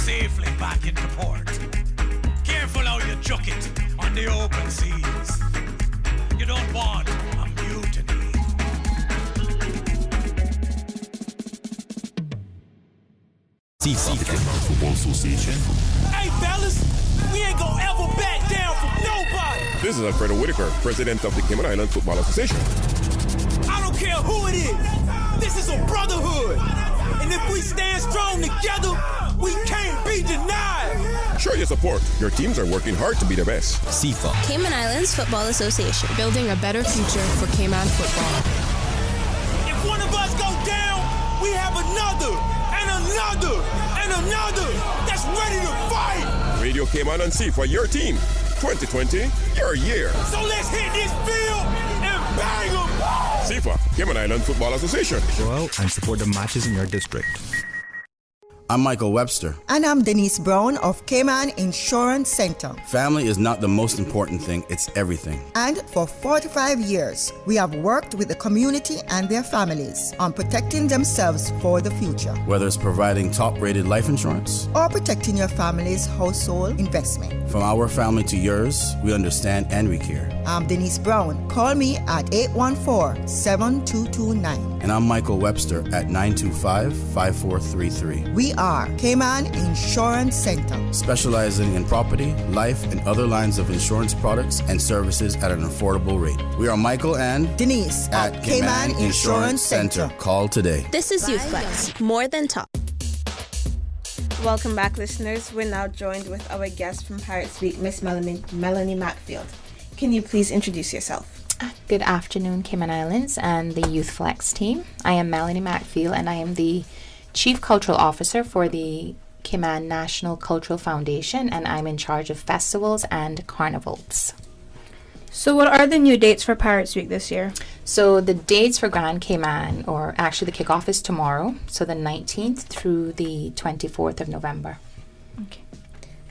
safely back into port. Careful how you chuck it on the open seas. You don't want a mutiny. FIFA Football Association. Hey fellas, we ain't gonna ever back down from nobody. This is Alfredo Whitaker, president of the Cayman Islands Football Association. I don't care who it is. This is a brotherhood. And if we stand strong together, we can't be denied. Show your support. Your teams are working hard to be the best. FIFA. Cayman Islands Football Association. Building a better future for Cayman football. If one of us go down, we have another, and another, and another that's ready to fight. Radio Cayman and FIFA, your team. 2020, your year. So let's hit this field and bang them. FIFA, Cayman Islands Football Association. Go out and support the matches in your district. I'm Michael Webster. And I'm Denise Brown of Cayman Insurance Center. Family is not the most important thing, it's everything. And for 45 years, we have worked with the community and their families on protecting themselves for the future. Whether it's providing top-rated life insurance or protecting your family's household investment. From our family to yours, we understand and we care. I'm Denise Brown. Call me at 814-7229. And I'm Michael Webster at 925-5433. We are Cayman Insurance Center, specializing in property, life, and other lines of insurance products and services at an affordable rate. We are Michael and Denise at Cayman Insurance Center. Call today. This is YouthFlex, more than talk. Welcome back, listeners. We're now joined with our guest from Pirates Week, Miss Melanie Macfield. Can you please introduce yourself? Good afternoon, Cayman Islands and the YouthFlex team. I am Melanie Macfield, and I am the Chief Cultural Officer for the Cayman National Cultural Foundation, and I'm in charge of festivals and carnivals. So what are the new dates for Pirates Week this year? So the dates for Grand Cayman, or actually the kickoff is tomorrow, so the 19th through the 24th of November. Okay.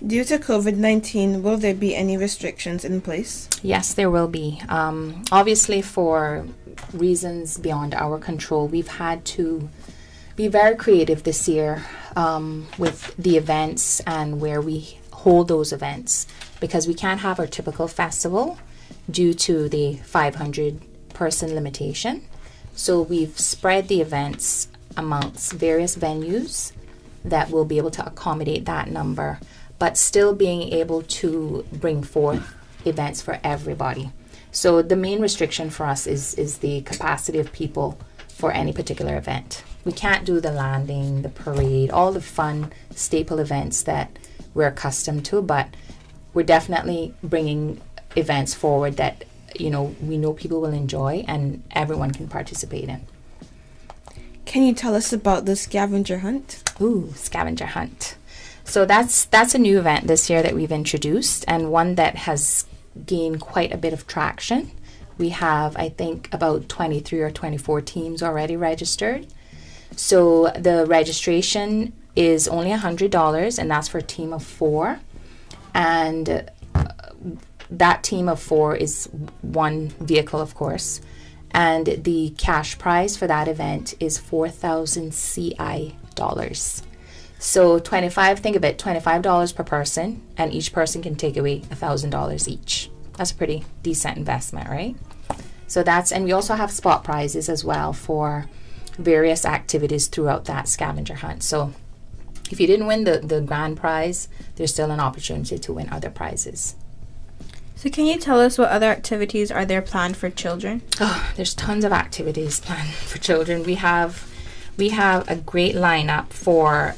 Due to COVID-19, will there be any restrictions in place? Yes, there will be. Obviously, for reasons beyond our control, we've had to be very creative this year with the events and where we hold those events, because we can't have our typical festival due to the 500 person limitation. So we've spread the events amongst various venues that will be able to accommodate that number, but still being able to bring forth events for everybody. So the main restriction for us is the capacity of people for any particular event. We can't do the landing, the parade, all the fun staple events that we're accustomed to, but we're definitely bringing events forward that, we know people will enjoy and everyone can participate in. Can you tell us about the scavenger hunt? Ooh, scavenger hunt. So that's a new event this year that we've introduced, and one that has gained quite a bit of traction. We have, I think, about 23 or 24 teams already registered. So the registration is only $100, and that's for a team of 4. And that team of 4 is one vehicle, of course. And the cash prize for that event is 4,000 CI dollars. So think of it, $25 per person, and each person can take away $1,000 each. That's a pretty decent investment, right? So and we also have spot prizes as well for various activities throughout that scavenger hunt. So if you didn't win the grand prize, there's still an opportunity to win other prizes. So can you tell us what other activities are there planned for children? Oh, there's tons of activities planned for children. We have a great lineup for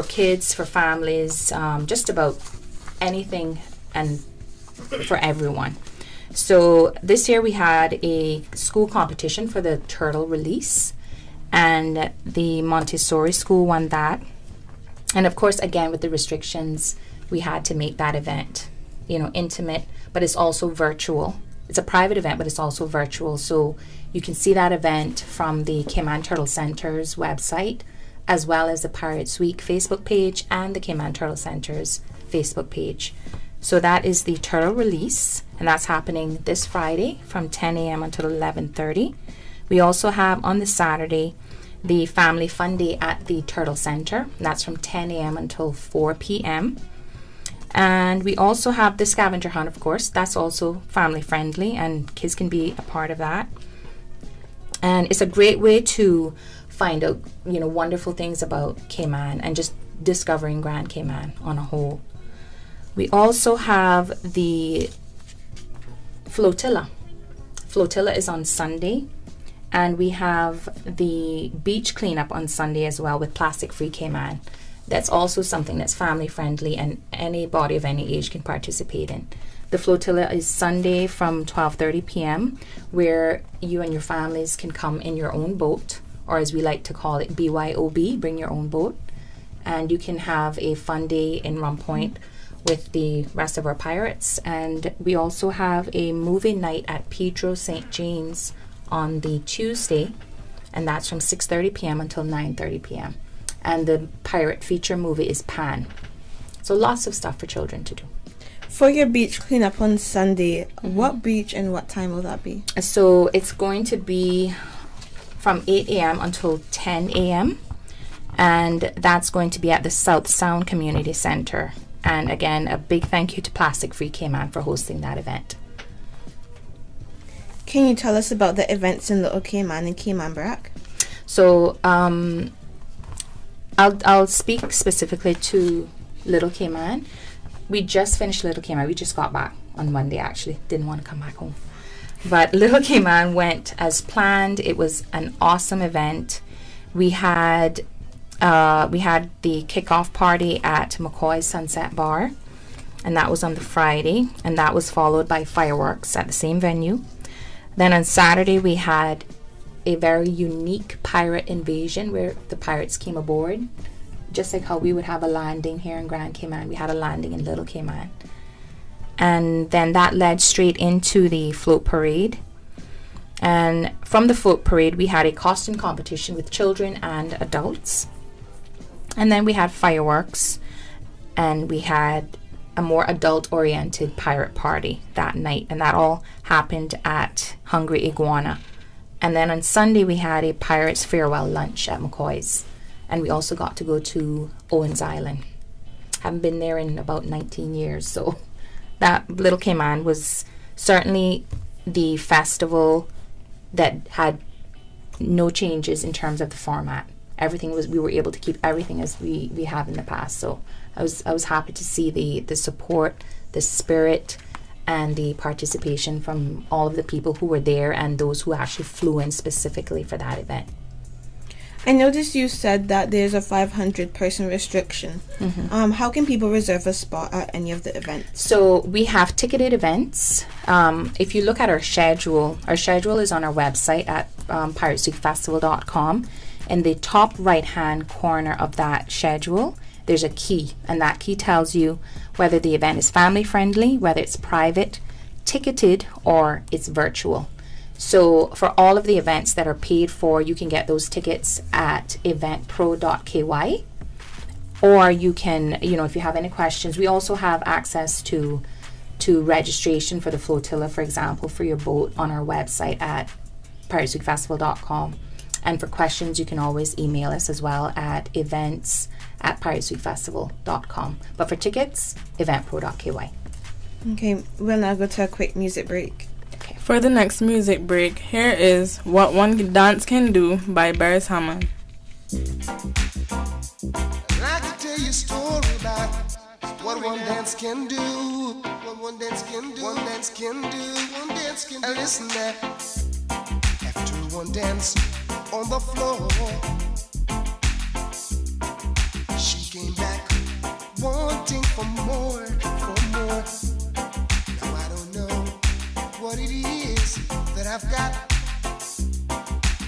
kids, for families, just about anything and for everyone. So this year we had a school competition for the turtle release, and the Montessori school won that. And of course, again, with the restrictions, we had to make that event, intimate, but it's also virtual. It's a private event, but it's also virtual. So you can see that event from the Cayman Turtle Center's website, as well as the Pirates Week Facebook page and the Cayman Turtle Center's Facebook page. So that is the turtle release, and that's happening this Friday from 10 a.m. until 11:30. We also have on the Saturday the Family Fun Day at the Turtle Center. That's from 10 a.m. until 4 p.m. And we also have the scavenger hunt, of course. That's also family friendly and kids can be a part of that. And it's a great way to find out, wonderful things about Cayman and just discovering Grand Cayman on a whole. We also have the Flotilla. Flotilla is on Sunday. And we have the beach cleanup on Sunday as well with Plastic Free Cayman. That's also something that's family friendly and anybody of any age can participate in. The Flotilla is Sunday from 12:30 p.m. where you and your families can come in your own boat, or as we like to call it, BYOB, bring your own boat. And you can have a fun day in Rum Point with the rest of our pirates. And we also have a movie night at Pedro St. James on the Tuesday, and that's from 6:30 p.m. until 9:30 p.m. And the pirate feature movie is Pan. So lots of stuff for children to do. For your beach cleanup on Sunday, what beach and what time will that be? So it's going to be from 8 a.m. until 10 a.m. and that's going to be at the South Sound Community Center. And again, a big thank you to Plastic Free Cayman for hosting that event. Can you tell us about the events in Little Cayman and Cayman Brac? So I'll speak specifically to Little Cayman. We just finished Little Cayman. We just got back on Monday, actually. Didn't want to come back home. But Little Cayman went as planned. It was an awesome event. We had the kickoff party at McCoy's Sunset Bar, and that was on the Friday, and that was followed by fireworks at the same venue. Then on Saturday, we had a very unique pirate invasion where the pirates came aboard. Just like how we would have a landing here in Grand Cayman, we had a landing in Little Cayman. And then that led straight into the float parade. And from the float parade, we had a costume competition with children and adults. And then we had fireworks, and we had a more adult-oriented pirate party that night, and that all happened at Hungry Iguana. And then on Sunday, we had a Pirates Farewell Lunch at McCoy's, and we also got to go to Owens Island. Haven't been there in about 19 years, so that Little Cayman was certainly the festival that had no changes in terms of the format. Everything was, we were able to keep everything as we have in the past. So I was happy to see the support, the spirit, and the participation from all of the people who were there and those who actually flew in specifically for that event. I noticed you said that there's a 500-person restriction. How can people reserve a spot at any of the events? So we have ticketed events. If you look at our schedule is on our website at piratesweekfestival.com. In the top right-hand corner of that schedule, there's a key, and that key tells you whether the event is family-friendly, whether it's private, ticketed, or it's virtual. So for all of the events that are paid for, you can get those tickets at eventpro.ky, or you can, if you have any questions, we also have access to registration for the flotilla, for example, for your boat on our website at piratesweekfestival.com. And for questions, you can always email us as well at events@piratesweekfestival.com. But for tickets, eventpro.ky. Okay, we'll now go to a quick music break. Okay. For the next music break, here is What One Dance Can Do by Beres Hammond. I can tell you a story about what one dance can do. What one dance can do. One dance can do. One dance can do. And listen there. After one dance on the floor, she came back wanting for more, for more. Now I don't know what it is that I've got,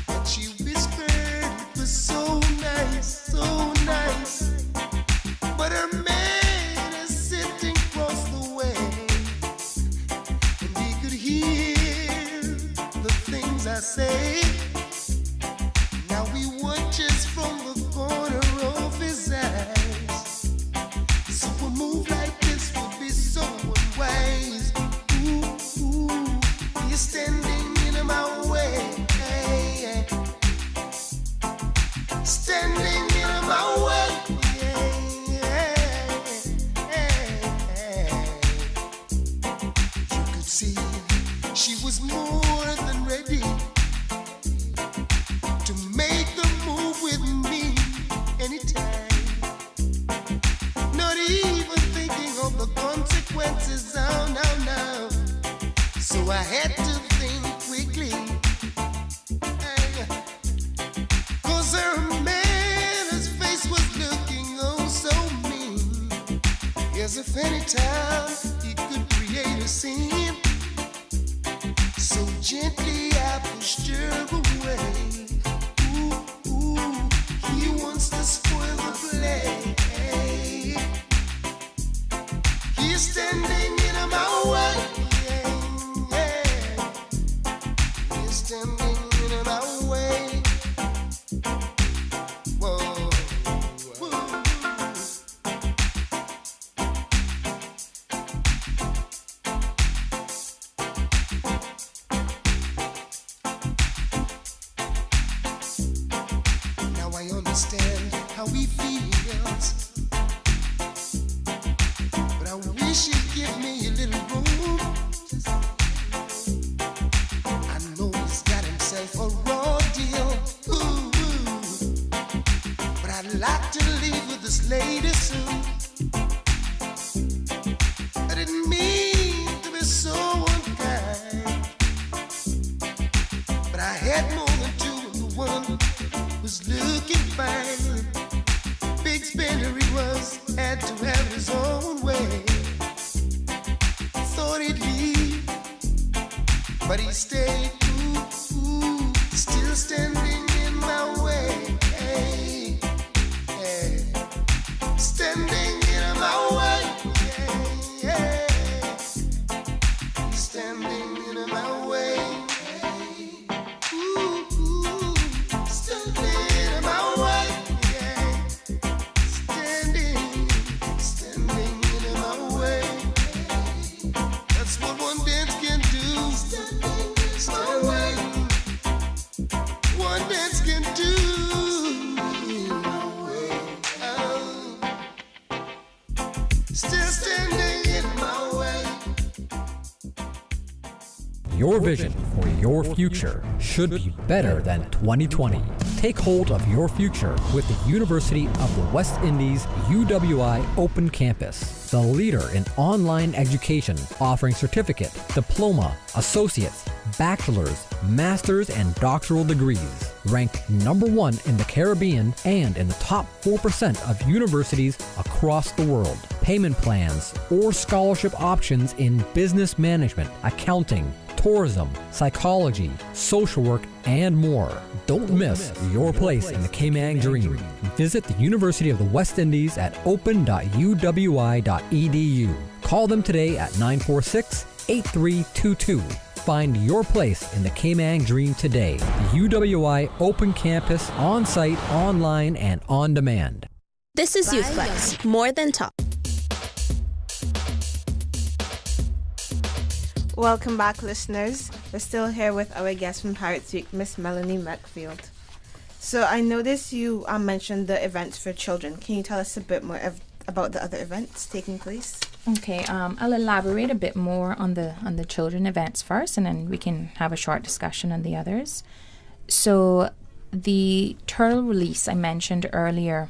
but she whispered it was so nice, so nice. But her man is sitting across the way, and he could hear the things I say. Now he watches from the corner of his eyes. So a move like this would be so unwise. Ooh, ooh, you're standing in my way. standing in my way. You could see she was more than ready to make the move with me anytime. Not even thinking of the consequences, oh no, no. So I had to think quickly. Cause her man, his face was looking oh so mean. As if any time he could create a scene. So gently I pushed her away. Ooh, ooh, he wants to spoil the play. He's standing in my way. He's standing in my way. Whoa, whoa. Now I understand how he feels, but I wish he'd give me a little room. I know he's got himself a raw deal, ooh, but I'd like to leave with this lady soon. I didn't mean to be so unkind, but I had more than two, and the one was looking fine. Big spender he was, had to have his own way. Thought he'd leave, but he stayed. Ooh, ooh, still standing in my way. Hey, hey. Standing in my way. Hey, hey. Standing in my way. Hey. Ooh, ooh, standing in my way. Yeah. Standing in my way. That's what one dance can do. Standing, one dance can do. Oh. Still standing in my way. Your vision for your future should be better than 2020. Take hold of your future with the University of the West Indies UWI Open Campus, the leader in online education, offering certificate, diploma, associates, bachelor's, master's, and doctoral degrees. Ranked number 1 in the Caribbean and in the top 4% of universities across the world. Payment plans or scholarship options in business management, accounting, tourism, psychology, social work, and more. Don't miss your place in the K-Mang dream. Visit the University of the West Indies at open.uwi.edu. Call them today at 946-8322. Find your place in the K-Mang dream today. The UWI Open Campus, on-site, online, and on demand. This is Youth Flex, more than talk. Welcome back, listeners. We're still here with our guest from Pirates Week, Miss Melanie Macfield. So I noticed you mentioned the events for children. Can you tell us a bit more about the other events taking place? Okay, I'll elaborate a bit more on the children events first, and then we can have a short discussion on the others. So the turtle release I mentioned earlier,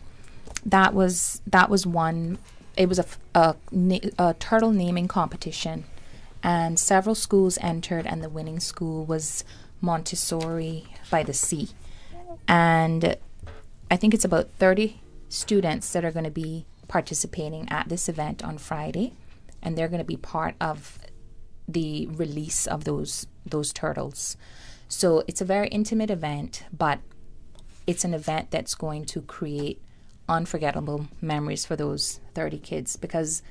that was one. It was a turtle naming competition, and several schools entered, and the winning school was Montessori by the Sea. And I think it's about 30 students that are going to be participating at this event on Friday, and they're going to be part of the release of those turtles. So it's a very intimate event, but it's an event that's going to create unforgettable memories for those 30 kids, because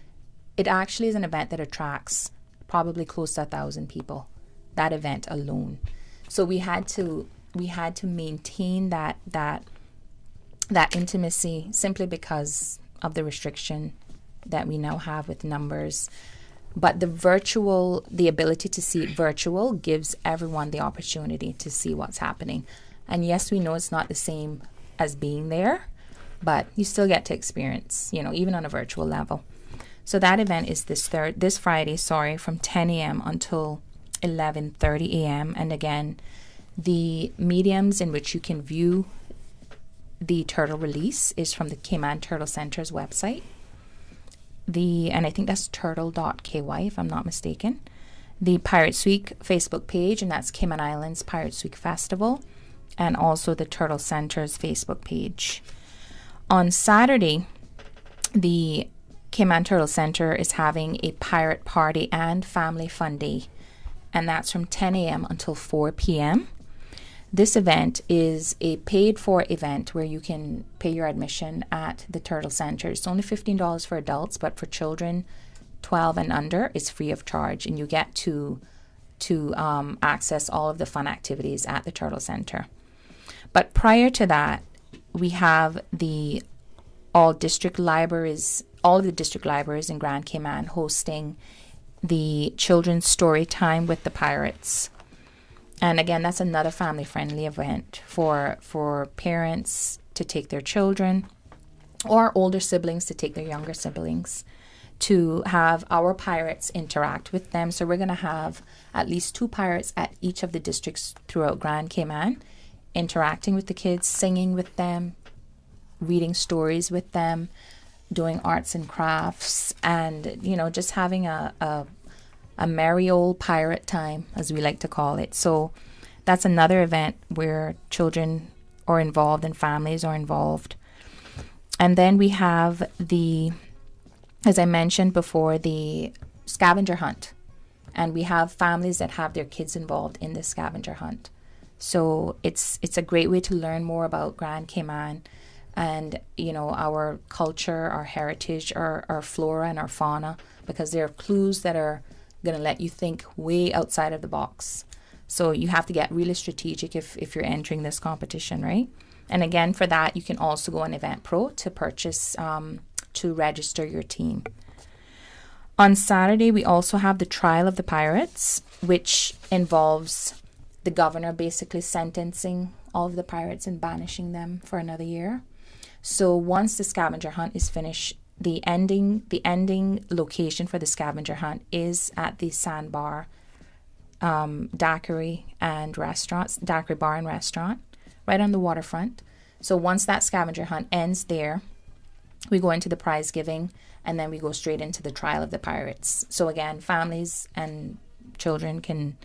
it actually is an event that attracts probably close to 1,000 people, that event alone. So we had to maintain that intimacy simply because of the restriction that we now have with numbers. But the ability to see it virtual gives everyone the opportunity to see what's happening. And yes, we know it's not the same as being there, but you still get to experience, even on a virtual level. So that event is this Friday, from 10 a.m. until 11:30 a.m. And again, the mediums in which you can view the turtle release is from the Cayman Turtle Center's website. And I think that's turtle.ky if I'm not mistaken. The Pirates Week Facebook page, and that's Cayman Islands Pirates Week Festival, and also the Turtle Center's Facebook page. On Saturday, the Cayman Turtle Center is having a pirate party and family fun day, and that's from 10 a.m. until 4 p.m. This event is a paid-for event where you can pay your admission at the Turtle Center. It's only $15 for adults, but for children 12 and under, it's free of charge, and you get to access all of the fun activities at the Turtle Center. But prior to that, we have all of the district libraries in Grand Cayman hosting the children's story time with the pirates. And again, that's another family-friendly event for parents to take their children or older siblings to take their younger siblings to have our pirates interact with them. So we're going to have at least 2 pirates at each of the districts throughout Grand Cayman interacting with the kids, singing with them, reading stories with them, doing arts and crafts, and just having a merry old pirate time, as we like to call it. So that's another event where children are involved and families are involved. And then we have as I mentioned before, the scavenger hunt, and we have families that have their kids involved in the scavenger hunt. So it's a great way to learn more about Grand Cayman and our culture, our heritage, our flora and our fauna, because there are clues that are going to let you think way outside of the box. So you have to get really strategic if you're entering this competition, right? And again, for that, you can also go on Eventpro to purchase, to register your team. On Saturday, we also have the Trial of the Pirates, which involves the governor basically sentencing all of the pirates and banishing them for another year. So once the scavenger hunt is finished, the ending location for the scavenger hunt is at the Sandbar Daiquiri Bar and Restaurant, right on the waterfront. So once that scavenger hunt ends there, we go into the prize giving, and then we go straight into the Trial of the Pirates. So again, families and children can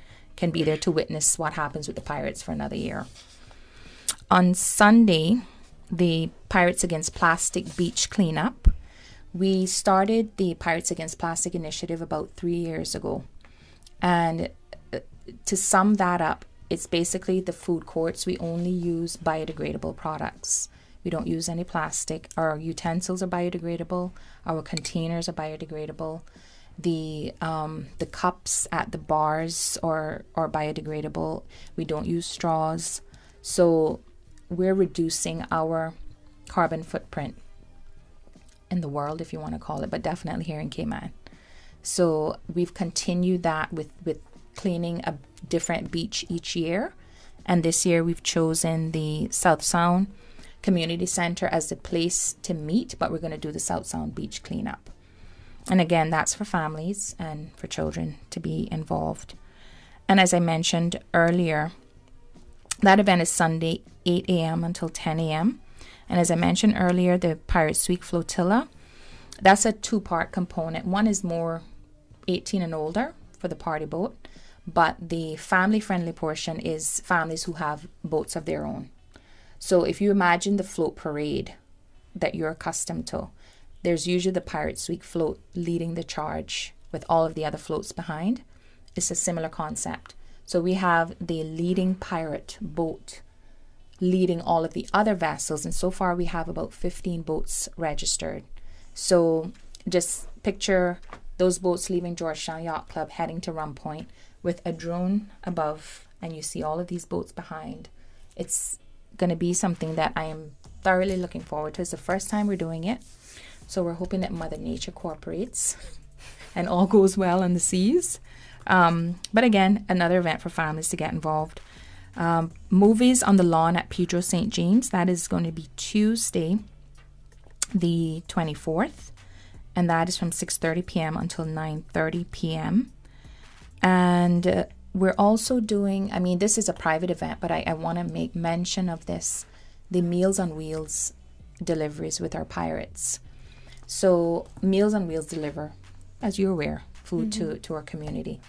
be there to witness what happens with the pirates for another year. On Sunday, the Pirates Against Plastic Beach Cleanup. We started the Pirates Against Plastic initiative about 3 years ago. And to sum that up, it's basically the food courts. We only use biodegradable products. We don't use any plastic. Our utensils are biodegradable. Our containers are biodegradable. The cups at the bars are biodegradable. We don't use straws. So we're reducing our carbon footprint in the world, if you want to call it, but definitely here in Cayman. So we've continued that with cleaning a different beach each year. And this year we've chosen the South Sound Community Center as the place to meet, but we're going to do the South Sound Beach cleanup. And again, that's for families and for children to be involved. And as I mentioned earlier, that event is Sunday, 8 a.m. until 10 a.m. And as I mentioned earlier, the Pirates Week Flotilla, that's a 2-part component. One is more 18 and older for the party boat, but the family-friendly portion is families who have boats of their own. So if you imagine the float parade that you're accustomed to, there's usually the Pirates Week float leading the charge with all of the other floats behind. It's a similar concept. So we have the leading pirate boat leading all of the other vessels, and so far we have about 15 boats registered. So just picture those boats leaving Georgetown Yacht Club heading to Rum Point with a drone above, and you see all of these boats behind. It's going to be something that I am thoroughly looking forward to. It's the first time we're doing it, so we're hoping that Mother Nature cooperates and all goes well on the seas. But again, another event for families to get involved. Movies on the lawn at Pedro St. James. That is going to be Tuesday, the 24th. And that is from 6:30 p.m. until 9:30 p.m. And we're also doing, I mean, this is a private event, but I want to make mention of this, the Meals on Wheels deliveries with our pirates. So Meals on Wheels deliver, as you're aware, food to our community.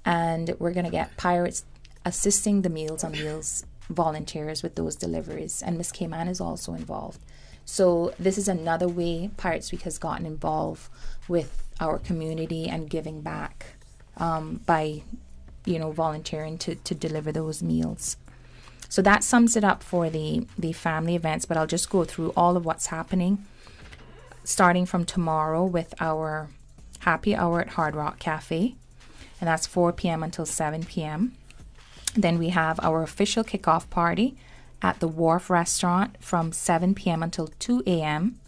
And we're going to get pirates assisting the Meals on Wheels volunteers with those deliveries. And Miss Cayman is also involved. So this is another way Pirates Week has gotten involved with our community and giving back by, volunteering to deliver those meals. So that sums it up for the family events, but I'll just go through all of what's happening, starting from tomorrow with our happy hour at Hard Rock Cafe, and that's 4 p.m. until 7 p.m. Then we have our official kickoff party at the Wharf Restaurant from 7 p.m. until 2 a.m.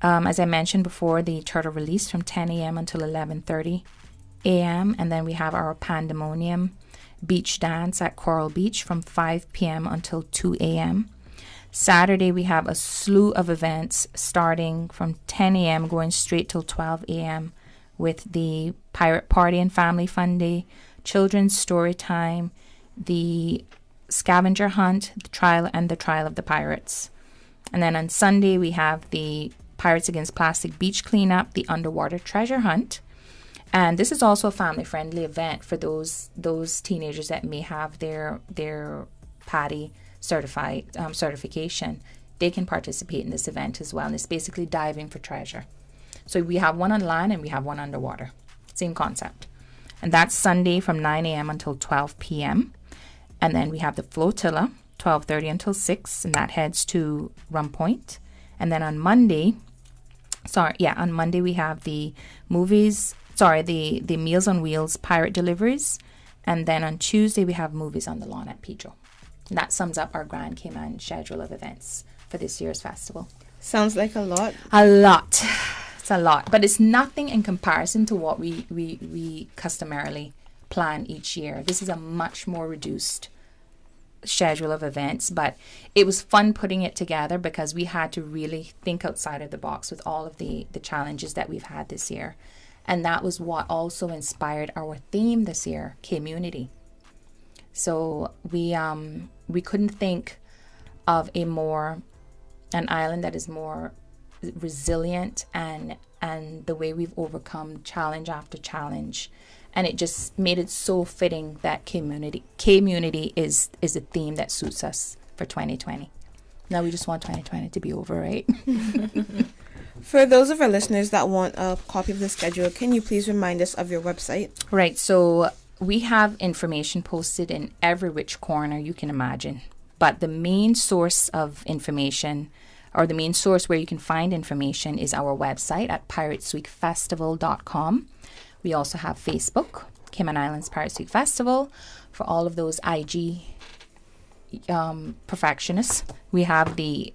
As I mentioned before, the turtle release from 10 a.m. until 11:30 a.m. And then we have our Pandemonium beach dance at Coral Beach from 5 p.m. until 2 a.m. Saturday, we have a slew of events starting from 10 a.m. going straight till 12 a.m. with the Pirate Party and Family Fun Day, Children's Story Time, the Scavenger Hunt, the Trial of the Pirates. And then on Sunday, we have the Pirates Against Plastic Beach Cleanup, the Underwater Treasure Hunt. And this is also a family-friendly event for those teenagers that may have their PADI certification. They can participate in this event as well. And it's basically diving for treasure. So we have one on land and we have one underwater. Same concept. And that's Sunday from 9 a.m. until 12 p.m. And then we have the Flotilla, 12:30 until 6, and that heads to Rum Point. And then on Monday, we have the the Meals on Wheels pirate deliveries. And then on Tuesday, we have movies on the lawn at Pedro. And that sums up our Grand Cayman schedule of events for this year's festival. Sounds like a lot. A lot. It's a lot. But it's nothing in comparison to what we customarily plan each year. This is a much more reduced schedule of events, but it was fun putting it together because we had to really think outside of the box with all of the challenges that we've had this year. And that was what also inspired our theme this year, community. So we couldn't think of an island that is more resilient and the way we've overcome challenge after challenge. And it just made it so fitting that community is a theme that suits us for 2020. Now we just want 2020 to be over, right? For those of our listeners that want a copy of the schedule, can you please remind us of your website? Right. So we have information posted in every which corner you can imagine. But the main source of information, or the main source where you can find information, is our website at piratesweekfestival.com. We also have Facebook, Cayman Islands Pirates Week Festival, for all of those IG perfectionists. We have the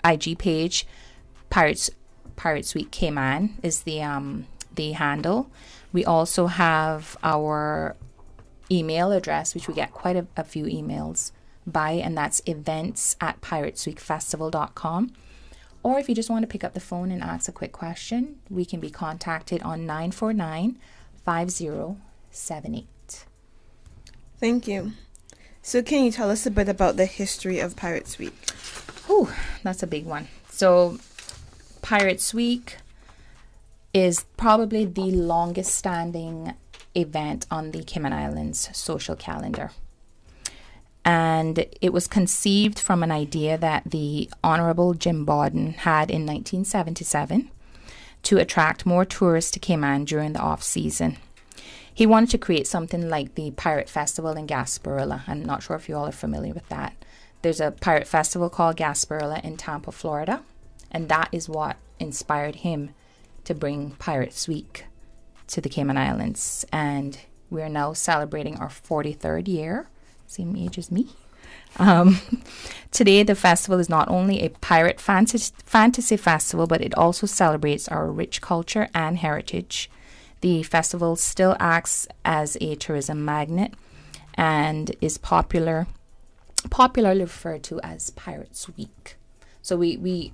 IG page, Pirates Week Cayman is the handle. We also have our email address, which we get quite a few emails by, and that's events@piratesweekfestival.com. Or if you just want to pick up the phone and ask a quick question, we can be contacted on 949-5078. Thank you. So can you tell us a bit about the history of Pirates Week? Oh, that's a big one. So Pirates Week is probably the longest standing event on the Cayman Islands social calendar. And it was conceived from an idea that the Honorable Jim Bawden had in 1977 to attract more tourists to Cayman during the off-season. He wanted to create something like the Pirate Festival in Gasparilla. I'm not sure if you all are familiar with that. There's a pirate festival called Gasparilla in Tampa, Florida. And that is what inspired him to bring Pirates Week to the Cayman Islands. And we're now celebrating our 43rd year. Same age as me. Today, the festival is not only a pirate fantasy festival, but it also celebrates our rich culture and heritage. The festival still acts as a tourism magnet, and is popularly referred to as Pirates Week. So we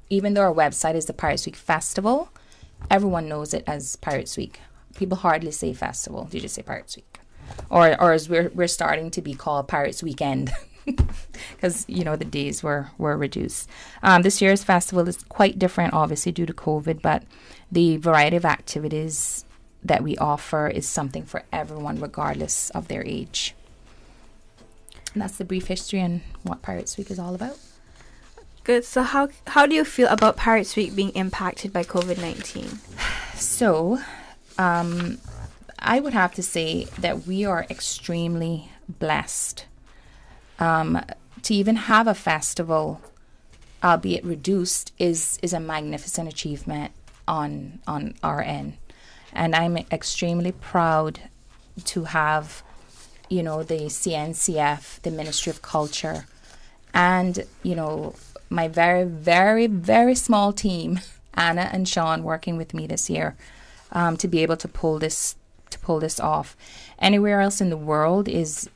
even though our website is the Pirates Week Festival, everyone knows it as Pirates Week. People hardly say festival; they just say Pirates Week, or as we're starting to be called Pirates Weekend, because the days were reduced. This year's festival is quite different, obviously due to COVID, but the variety of activities that we offer is something for everyone, regardless of their age. And that's the brief history and what Pirates Week is all about. Good. So how do you feel about Pirates Week being impacted by COVID-19? So, I would have to say that we are extremely blessed to even have a festival, albeit reduced, is a magnificent achievement on our end. And I'm extremely proud to have, the CNCF, the Ministry of Culture, and, my very, very, very small team, Anna and Sean, working with me this year, to be able to pull this off. Anywhere else in the world is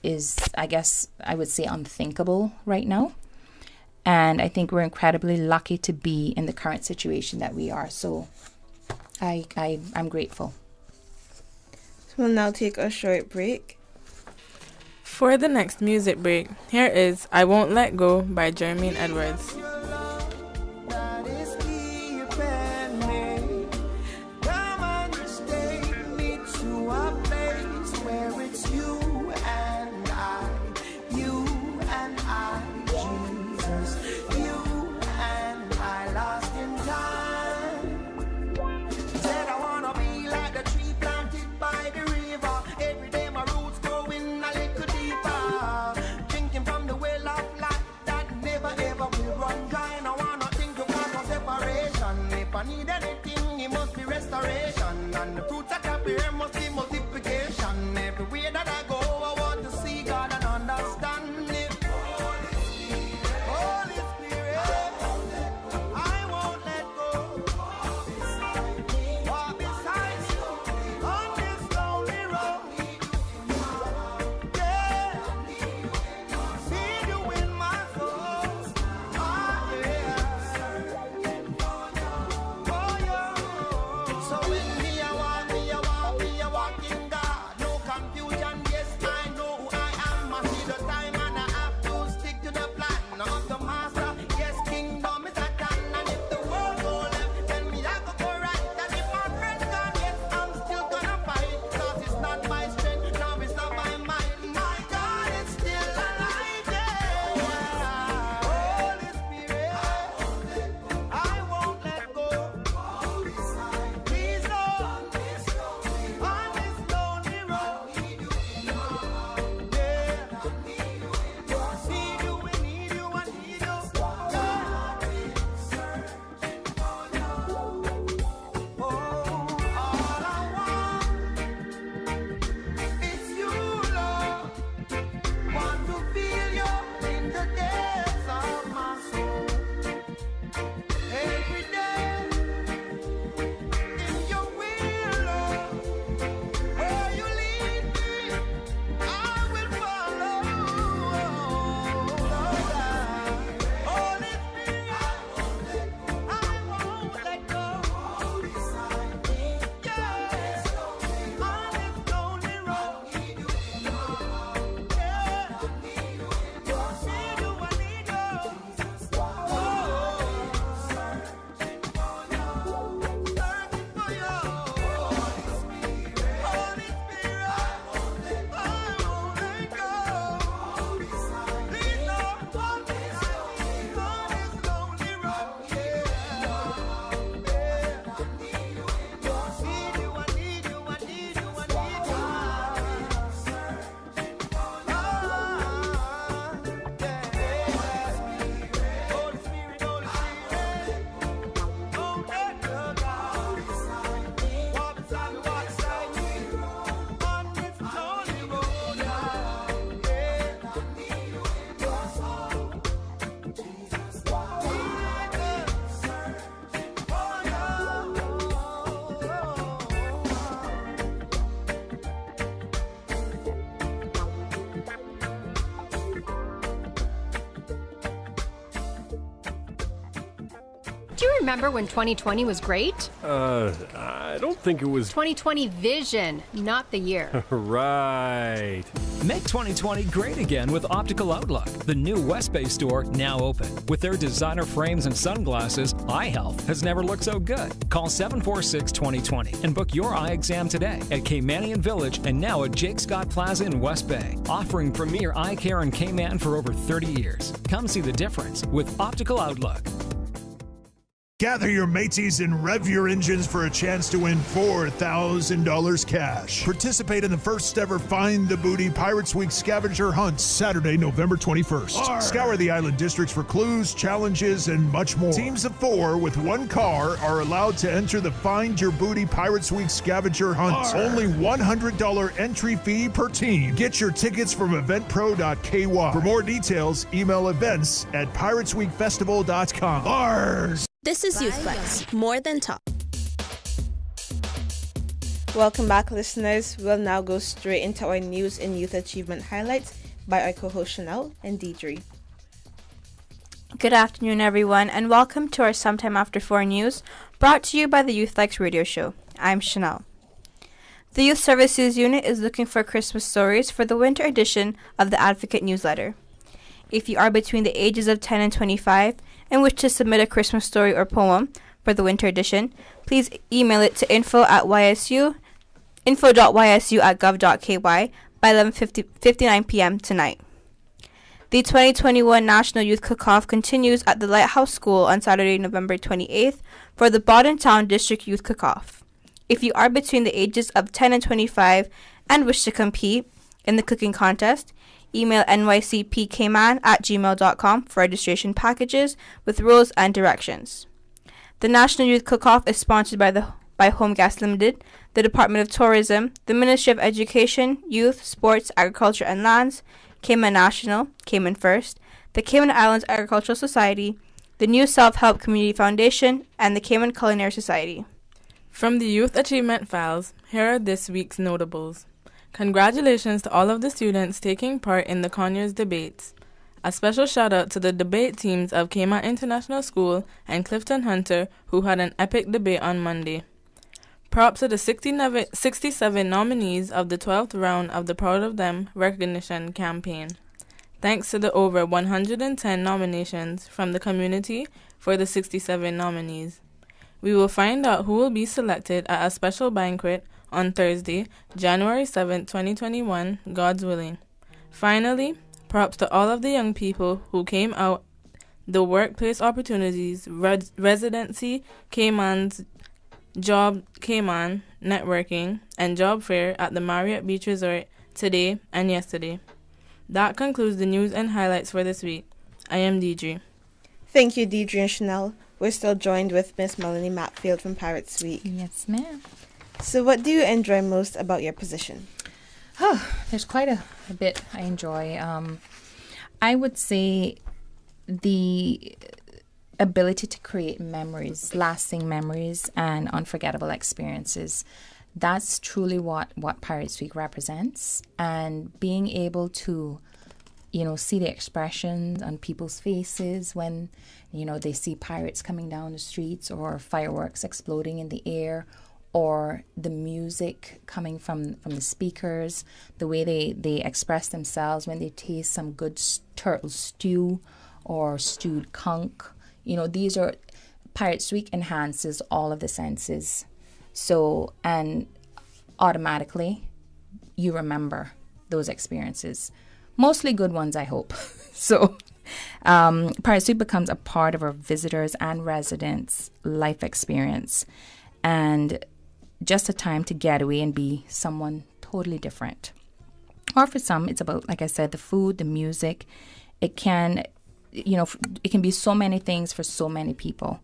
I guess I would say unthinkable right now. And I think we're incredibly lucky to be in the current situation that we are. So I'm grateful. So we'll now take a short break. For the next music break, here is I Won't Let Go by Jermaine Edwards. And the fruits that I bear must be multiplication. Everywhere that I go, I want to see God and understand it. Holy Spirit, I won't let go. Walk beside you on this lonely road. Yeah, see you in my soul. remember when 2020 was great? I don't think it was... 2020 vision, not the year. Right. Make 2020 great again with Optical Outlook, the new West Bay store now open. With their designer frames and sunglasses, eye health has never looked so good. Call 746-2020 and book your eye exam today at Caymanian Village and now at Jake Scott Plaza in West Bay, offering premier eye care in Cayman for over 30 years. Come see the difference with Optical Outlook. Gather your mateys and rev your engines for a chance to win $4,000 cash. Participate in the first ever Find the Booty Pirates Week scavenger hunt Saturday, November 21st. Scour the island districts for clues, challenges, and much more. Teams of 4 with 1 car are allowed to enter the Find Your Booty Pirates Week scavenger hunt. Only $100 entry fee per team. Get your tickets from eventpro.ky. For more details, email events@piratesweekfestival.com. Bars! This is YouthFlex, more than talk. Welcome back, listeners. We'll now go straight into our news and youth achievement highlights by our co-host Chanel and Deidre. Good afternoon, everyone, and welcome to our Sometime After 4 news, brought to you by the YouthFlex radio show. I'm Chanel. The Youth Services Unit is looking for Christmas stories for the winter edition of the Advocate newsletter. If you are between the ages of 10 and 25 and wish to submit a Christmas story or poem for the winter edition, please email it to info.ysu@gov.ky by 11:59 p.m. tonight. The 2021 National Youth Cook-Off continues at the Lighthouse School on Saturday, November 28th for the Bodden Town District Youth Cook-Off. If you are between the ages of 10 and 25 and wish to compete in the cooking contest, email nycpkman@gmail.com for registration packages with rules and directions. The National Youth Cook-Off is sponsored by Home Gas Limited, the Department of Tourism, the Ministry of Education, Youth, Sports, Agriculture and Lands, Cayman National, Cayman First, the Cayman Islands Agricultural Society, the New Self-Help Community Foundation, and the Cayman Culinary Society. From the Youth Achievement Files, here are this week's notables. Congratulations to all of the students taking part in the Conyers debates. A special shout out to the debate teams of Cayman International School and Clifton Hunter, who had an epic debate on Monday. Props to the 67 nominees of the 12th round of the Proud of Them recognition campaign. Thanks to the over 110 nominations from the community for the 67 nominees. We will find out who will be selected at a special banquet on Thursday, January 7, 2021, God's willing. Finally, props to all of the young people who came out the workplace opportunities, residency, Cayman's Job Cayman, networking, and job fair at the Marriott Beach Resort today and yesterday. That concludes the news and highlights for this week. I am Deidre. Thank you, Deidre and Chanel. We're still joined with Miss Melanie Matfield from Pirates Week. Yes, ma'am. So what do you enjoy most about your position? Oh, there's quite a bit I enjoy. I would say the ability to create memories, lasting memories, and unforgettable experiences. That's truly what Pirates Week represents. And being able to, see the expressions on people's faces when, they see pirates coming down the streets or fireworks exploding in the air, or the music coming from the speakers, the way they express themselves when they taste some good turtle stew or stewed conch. These are, Pirates Week enhances all of the senses. So, and automatically you remember those experiences. Mostly good ones, I hope. So, Pirates Week becomes a part of our visitors and residents' life experience. And just a time to get away and be someone totally different. Or for some, it's about, like I said, the food, the music. It can be so many things for so many people.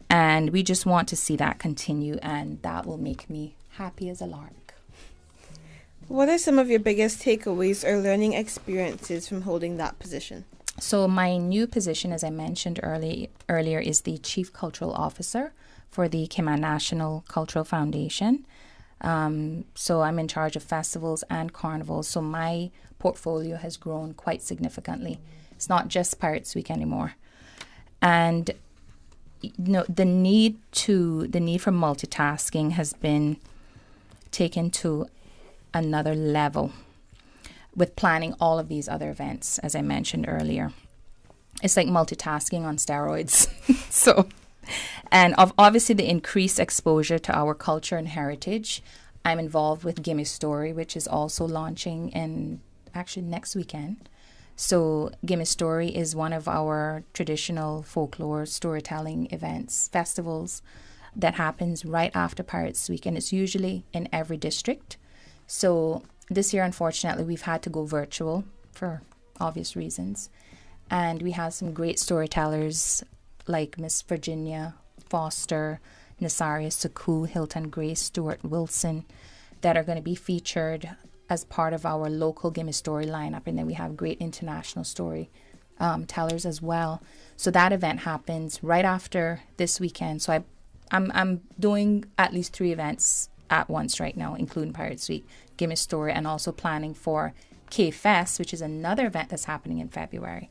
And we just want to see that continue, and that will make me happy as a lark. What are some of your biggest takeaways or learning experiences from holding that position? So my new position, as I mentioned earlier, is the Chief Cultural Officer for the Cayman National Cultural Foundation. So I'm in charge of festivals and carnivals. So my portfolio has grown quite significantly. It's not just Pirates Week anymore. And, the need for multitasking has been taken to another level with planning all of these other events, as I mentioned earlier. It's like multitasking on steroids. So, and obviously the increased exposure to our culture and heritage. I'm involved with Gimme Story, which is also launching in actually next weekend. So Gimme Story is one of our traditional folklore storytelling events, festivals that happens right after Pirates Week, and it's usually in every district. So this year, unfortunately, we've had to go virtual for obvious reasons. And we have some great storytellers like Miss Virginia Foster, Nasaria Saku, Hilton Grace, Stuart Wilson, that are going to be featured as part of our local Gimme Story lineup. And then we have great international story tellers as well. So that event happens right after this weekend. So I'm doing at least 3 events at once right now, including Pirates Week, Gimme Story, and also planning for K-Fest, which is another event that's happening in February.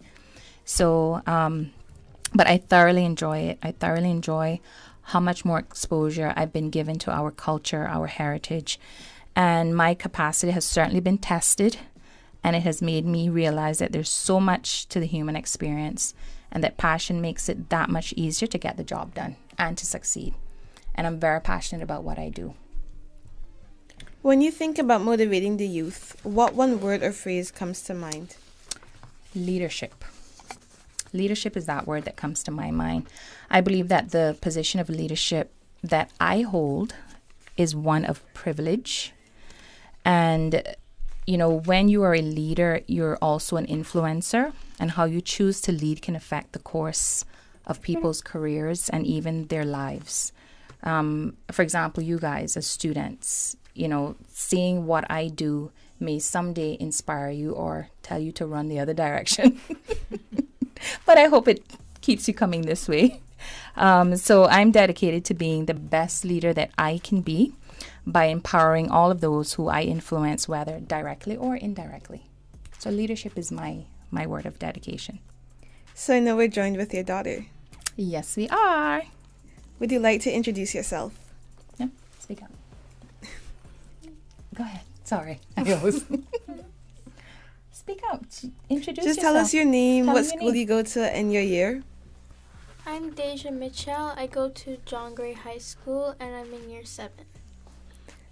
So, but I thoroughly enjoy it. I thoroughly enjoy how much more exposure I've been given to our culture, our heritage. And my capacity has certainly been tested. And it has made me realize that there's so much to the human experience and that passion makes it that much easier to get the job done and to succeed. And I'm very passionate about what I do. When you think about motivating the youth, what one word or phrase comes to mind? Leadership. Leadership is that word that comes to my mind. I believe that the position of leadership that I hold is one of privilege. And, you know, when you are a leader, you're also an influencer, and how you choose to lead can affect the course of people's careers and even their lives. For example, you guys as students, you know, seeing what I do may someday inspire you or tell you to run the other direction. But I hope it keeps you coming this way. So I'm dedicated to being the best leader that I can be by empowering all of those who I influence, whether directly or indirectly. So leadership is my word of dedication. So I know we're joined with your daughter. Yes, we are. Would you like to introduce yourself? Yeah, speak up. Go ahead. Sorry. I always... Speak out. Introduce yourself. Just tell us your name, what school you go to, and your year. I'm Deja Mitchell. I go to John Gray High School, and I'm in year 7.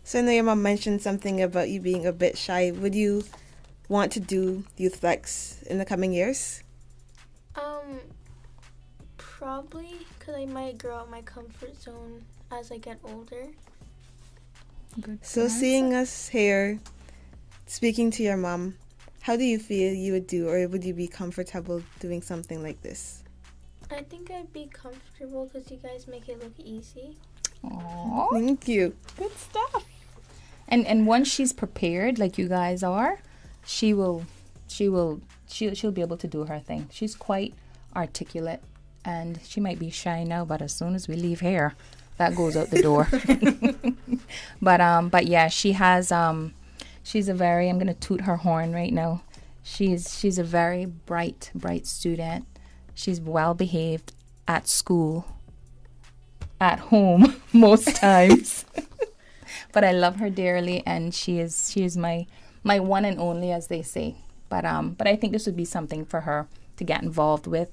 So I know your mom mentioned something about you being a bit shy. Would you want to do Youth Flex in the coming years? Probably, because I might grow out my comfort zone as I get older. Good. So seeing us here, speaking to your mom, how do you feel you would do, or would you be comfortable doing something like this? I think I'd be comfortable because you guys make it look easy. Aww. Thank you. Good stuff. And once she's prepared, like you guys are, she'll be able to do her thing. She's quite articulate, and she might be shy now, but as soon as we leave here, that goes out the door. But yeah, she has she's a very, I'm gonna toot her horn right now. She's a very bright student. She's well behaved at school, at home most times. But I love her dearly, and she is my one and only, as they say. But I think this would be something for her to get involved with.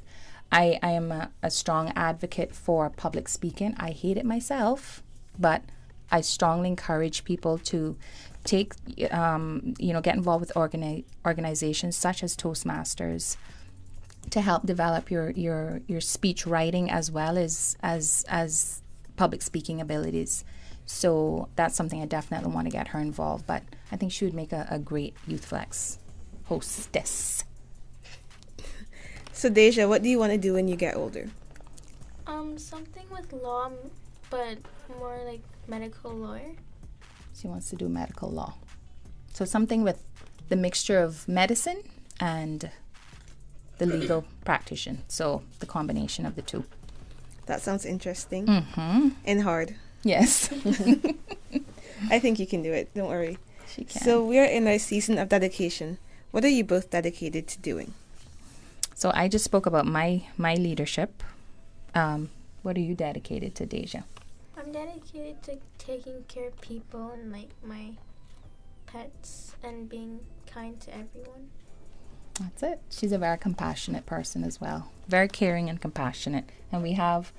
I am a strong advocate for public speaking. I hate it myself, but I strongly encourage people to take, get involved with organizations such as Toastmasters to help develop your speech writing as well as public speaking abilities. So that's something I definitely want to get her involved. But I think she would make a great Youth Flex hostess. So Deja, what do you want to do when you get older? Something with law, but more like medical lawyer. She wants to do medical law. So something with the mixture of medicine and the legal practitioner. So the combination of the two. That sounds interesting. Mm-hmm. And hard. Yes. I think you can do it. Don't worry. She can. So we are in our season of dedication. What are you both dedicated to doing? So I just spoke about my leadership, What are you dedicated to, Deja? I'm dedicated to taking care of people and like my pets and being kind to everyone. That's it. She's a very compassionate person as well. Very caring and compassionate. And we have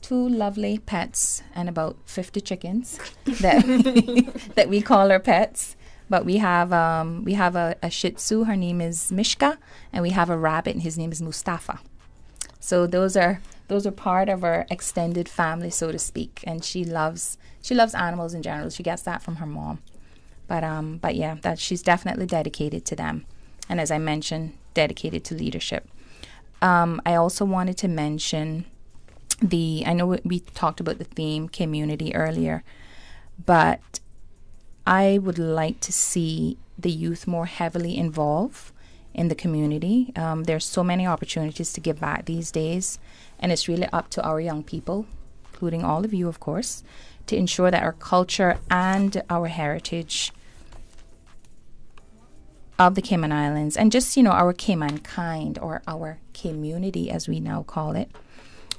2 lovely pets and about 50 chickens that we call our pets. But we have a Shih Tzu. Her name is Mishka, and we have a rabbit, and his name is Mustafa. So those are part of our extended family, so to speak. And she loves animals in general. She gets that from her mom. But yeah, that she's definitely dedicated to them, and as I mentioned, dedicated to leadership. I also wanted to mention I know we talked about the theme community earlier, but I would like to see the youth more heavily involved in the community. There's so many opportunities to give back these days, and it's really up to our young people, including all of you, of course, to ensure that our culture and our heritage of the Cayman Islands, and just, our Cayman kind, or our community as we now call it,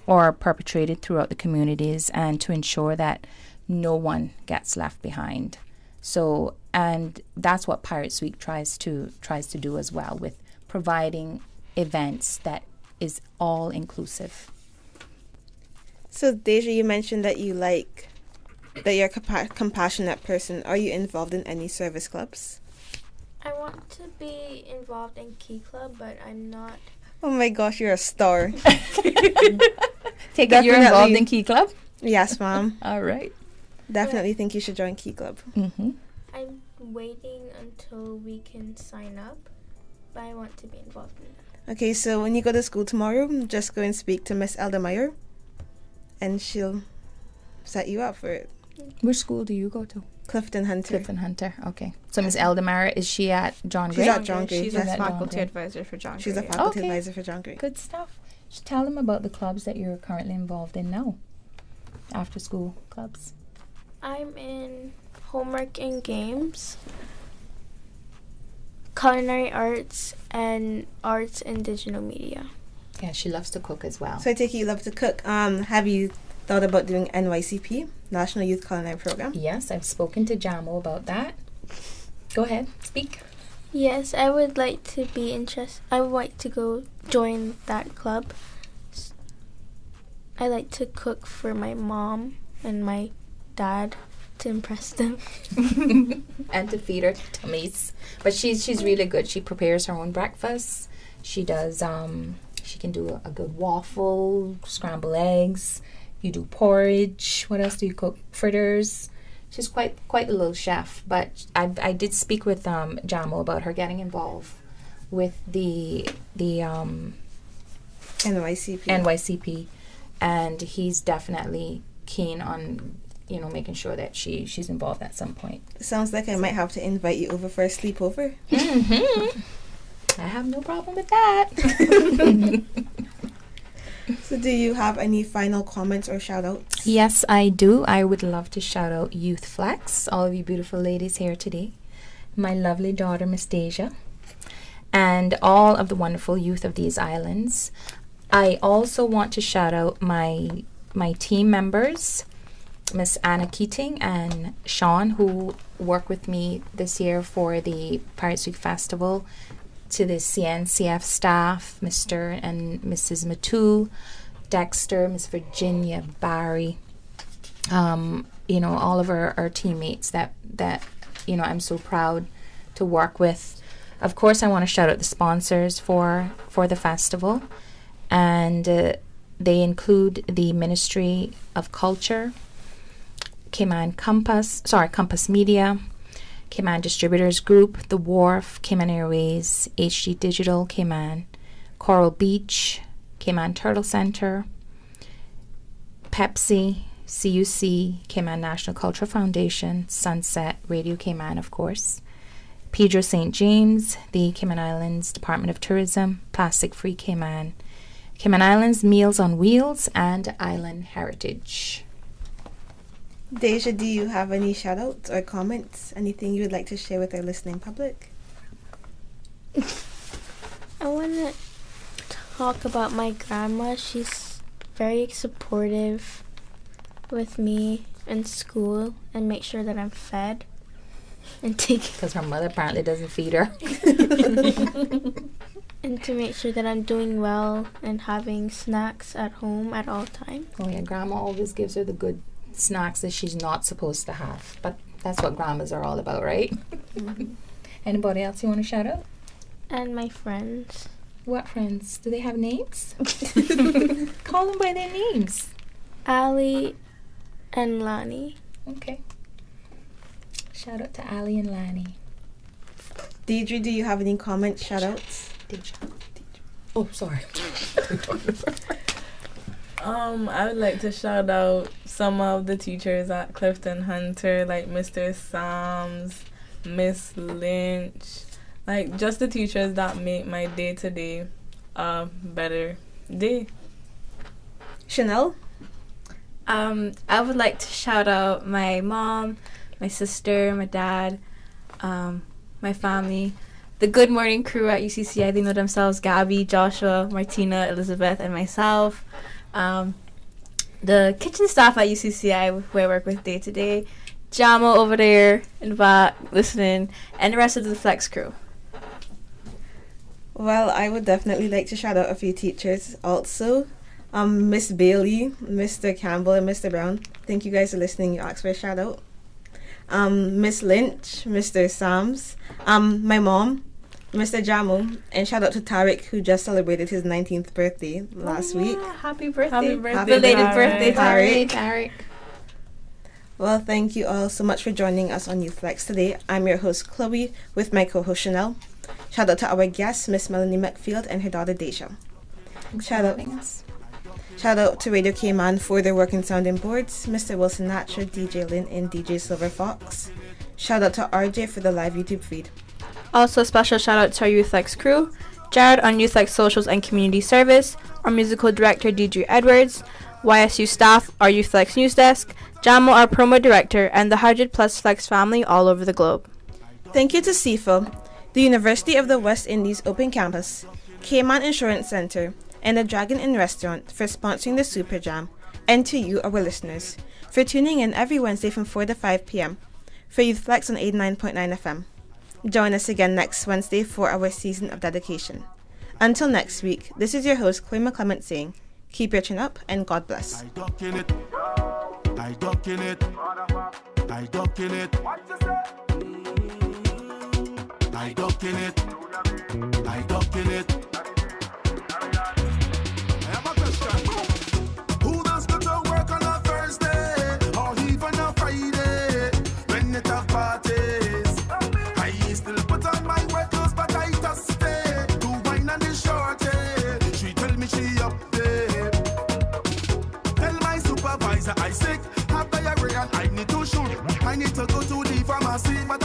are perpetrated throughout the communities, and to ensure that no one gets left behind. So, and that's what Pirates Week tries to do as well, with providing events that is all inclusive. So, Deja, you mentioned that you're a compassionate person. Are you involved in any service clubs? I want to be involved in Key Club, but I'm not. Oh my gosh, you're a star. Take it you're involved in Key Club? Yes, Mom. All right. Definitely think you should join Key Club. Mm-hmm. I'm waiting until we can sign up, but I want to be involved in that. Okay, so when you go to school tomorrow, just go and speak to Miss Eldermeyer, and she'll set you up for it. Which school do you go to? Clifton Hunter. Okay. So Miss Eldermeyer, is she at John Gray? She's at John Gray. She's a faculty advisor for John Gray. She's a faculty advisor for John Gray. Good stuff. Just tell them about the clubs that you're currently involved in now. After school clubs. I'm in homework and games, culinary arts, and arts and digital media. Yeah, she loves to cook as well. So I take it you love to cook. Have you thought about doing NYCP, National Youth Culinary Program? Yes, I've spoken to Jamo about that. Go ahead, speak. Yes, I would like to be interested. I would like to go join that club. I like to cook for my mom and my dad to impress them. And to feed her tummies. But she's really good. She prepares her own breakfast. She does, she can do a good waffle, scrambled eggs. You do porridge. What else do you cook? Fritters. She's quite a little chef. But I did speak with Jamo about her getting involved with the NYCP, and he's definitely keen on making sure that she's involved at some point. Sounds like I might have to invite you over for a sleepover. Mm-hmm. I have no problem with that. So do you have any final comments or shout outs? Yes, I do. I would love to shout out Youth Flex, all of you beautiful ladies here today, my lovely daughter, Miss Deja, and all of the wonderful youth of these islands. I also want to shout out my team members, Miss Anna Keating and Sean, who work with me this year for the Pirates Week Festival, to the CNCF staff, Mr. and Mrs. Matu, Dexter, Miss Virginia, Barry, all of our teammates that I'm so proud to work with. Of course, I want to shout out the sponsors for the festival, and they include the Ministry of Culture, Compass Media, Cayman Distributors Group, The Wharf, Cayman Airways, HG Digital, Cayman, Coral Beach, Cayman Turtle Center, Pepsi, CUC, Cayman National Cultural Foundation, Sunset, Radio Cayman, of course, Pedro St. James, the Cayman Islands Department of Tourism, Plastic Free Cayman, Cayman Islands Meals on Wheels, and Island Heritage. Deja, do you have any shout outs or comments? Anything you would like to share with our listening public? I want to talk about my grandma. She's very supportive with me in school and make sure that I'm fed and because her mother apparently doesn't feed her. and to make sure that I'm doing well and having snacks at home at all times. Oh yeah, Grandma always gives her the good snacks that she's not supposed to have, but that's what grandmas are all about, right? Mm-hmm. Anybody else you want to shout out? And my friends. What friends? Do they have names? Call them by their names. Ali and Lani. Okay. Shout out to Ali and Lani. Deidre, do you have any comments, shout outs? Oh, sorry. I would like to shout out some of the teachers at Clifton Hunter, like Mr. Sams, Miss Lynch, like just the teachers that make my day-to-day a better day. Chanel? I would like to shout out my mom, my sister, my dad, my family, the Good Morning crew at UCCI. They know themselves: Gabby, Joshua, Martina, Elizabeth, and myself. The kitchen staff at UCCI, who I work with day to day, Jamo over there in the back listening, and the rest of the Flex crew. Well, I would definitely like to shout out a few teachers also. Miss Bailey, Mr. Campbell, and Mr. Brown. Thank you guys for listening. You asked for a shout out. Miss Lynch, Mr. Sams, my mom, Mr. Jamo, and shout out to Tariq, who just celebrated his 19th birthday last week. Happy birthday. Happy birthday. Belated birthday, Tariq. Tariq. Well, thank you all so much for joining us on Youth Flex today. I'm your host, Chloe, with my co-host, Chanel. Shout out to our guests, Miss Melanie McField and her daughter, Deja. Shout out to Radio Cayman for their work in sounding boards, Mr. Wilson Natcher, DJ Lynn, and DJ Silver Fox. Shout out to RJ for the live YouTube feed. Also, a special shout out to our Youth Flex crew, Jared on Youth Flex Socials and Community Service, our musical director, DJ Edwards, YSU staff, our Youth Flex News Desk, Jamo, our promo director, and the 100+ Flex family all over the globe. Thank you to CIFA, the University of the West Indies Open Campus, Cayman Insurance Center, and the Dragon Inn Restaurant for sponsoring the Super Jam, and to you, our listeners, for tuning in every Wednesday from 4 to 5 p.m. for Youth Flex on 89.9 FM. Join us again next Wednesday for our season of dedication. Until next week, this is your host, Chloe McClement, saying, keep your chin up and God bless. I duck in it. I duck in it. I duck in it. I duck in it. I duck in it. I have a question. Who does go to work on a Thursday or even a Friday when it have parties? I still put on my wet clothes, but I just stay to wine on the shorty. She tell me she up there. Tell my supervisor I sick, have diarrhea and I need to shoot. I need to go to the pharmacy, but